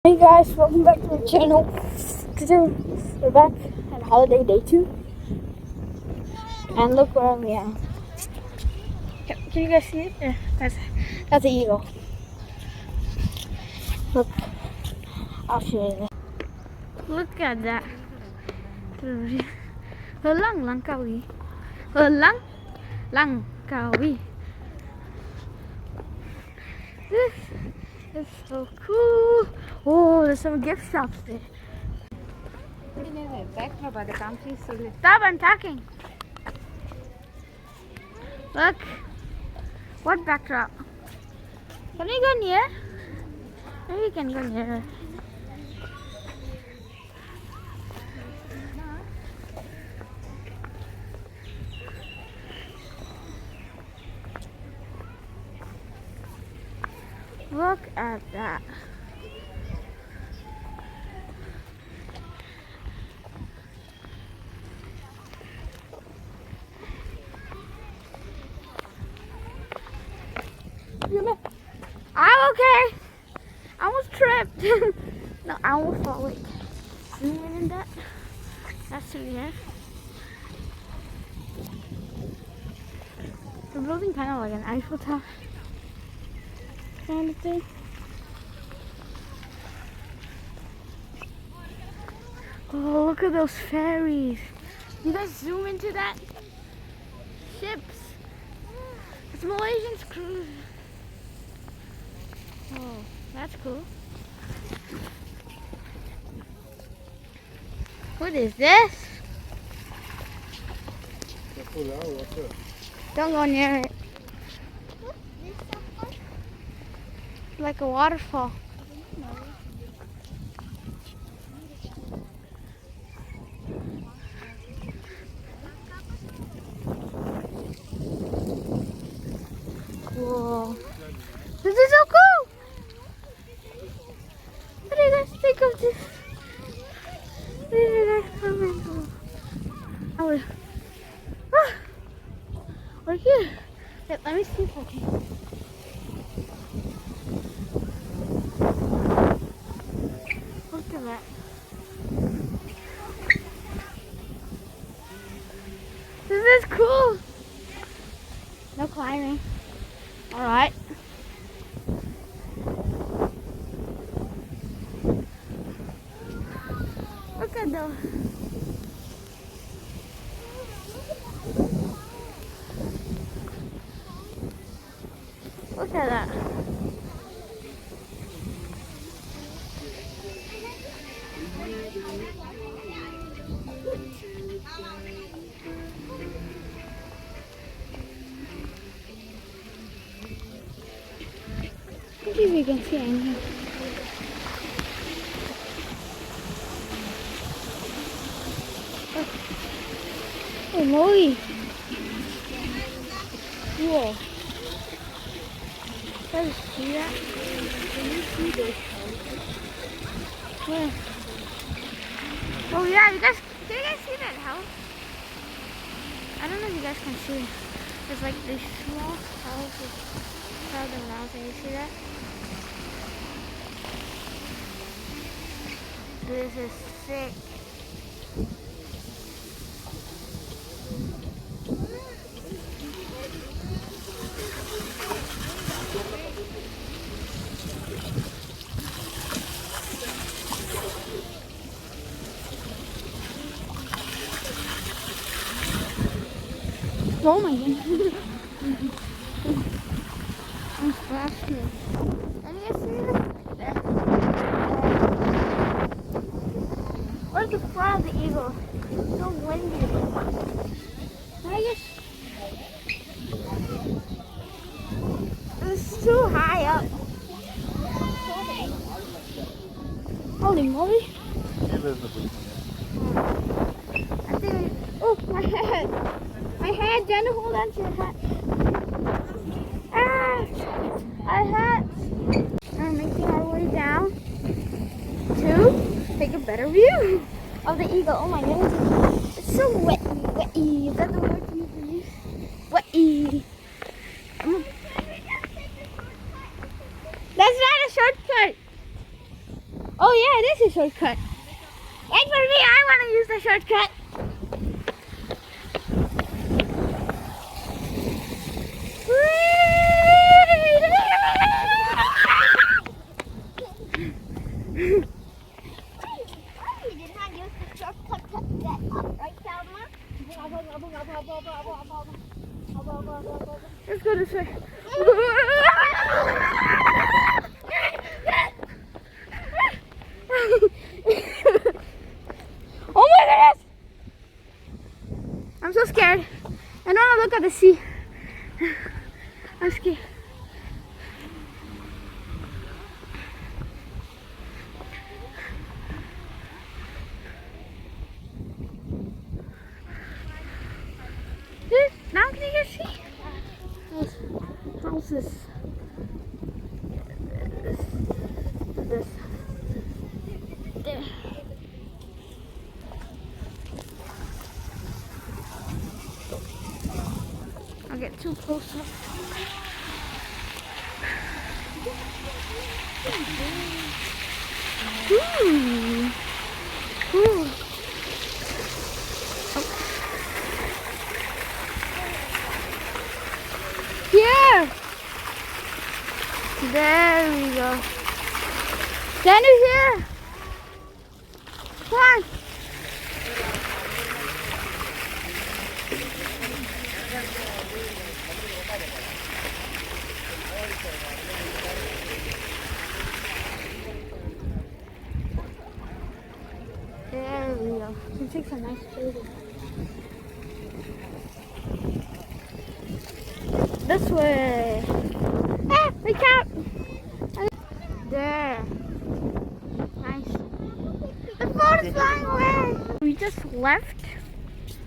Hey guys, welcome back to my channel. Today we're back on holiday day 2. And look where we are. Can you guys see it? Yeah, that's the eagle. Look, I'll show you. Look at that. Langkawi. Langkawi. This is so cool. Oh, there's some gift shops there. Stop, I'm talking. Look. What backdrop? Can we go near? Maybe we can go near. Look at that. I'm okay. I almost tripped. No, I almost fall. Wait. Zoom in that. That's too weird. We're building kind of like an Eiffel Tower kind of thing. Oh, look at those ferries. You guys zoom into that? Ships. It's Malaysian's cruise. Oh, that's cool. What is this? Don't go near it. Like a waterfall. Cool. This is so cool. What do you guys think of this? What do you guys comment on? We're here. Let me see if I can. Look at that. This is cool. No climbing. Alright. Look at those. Look at that. Let's see if we can see anything. Oh, moly. Cool. Can you see that? Can you see this? Where? Oh yeah, can you guys see that house? I don't know if you guys can see. There's like these small houses around the mountain. You see that? This is sick. Oh my goodness. I'm splashing. Can you guys see this? There. Where's the front of the eagle? It's so windy. I guess it's too high up. Holy moly. I think oh, my head. My head, Jenna, hold on to your hat. Ah, my hat. I'm making our way down to take a better view of the eagle. Oh my goodness. It's so wetty. Is that the word you can use? Wetty. That's not a shortcut. Oh yeah, it is a shortcut. Wait for me, I want to use the shortcut. Let's go this way. Oh my goodness! I'm so scared. I don't want to look at the sea. I'm scared. Now can you see? Houses. This. There. I'll get too close up. Ooh. Ooh. Here. There we go. Stand here. Come on. There we go. You can take some nice photos. This way. Ah, look out. There. Nice. The boat is flying away. We just left.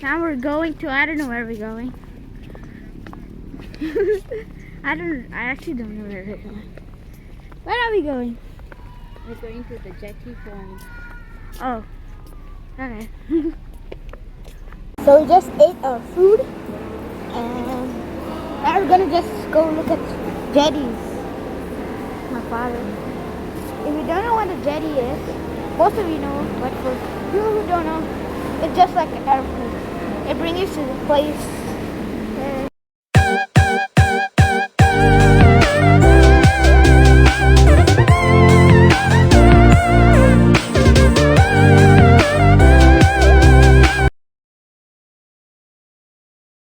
Now we're going to, I don't know where we're going. I actually don't know where we're going. Where are we going? We're going to the jetty from. Oh. Okay. So we just ate our food and now we're gonna just go look at jetties. My father. If you don't know what a jetty is, most of you know, but for you who don't know, it's just like an airplane. It brings you to the place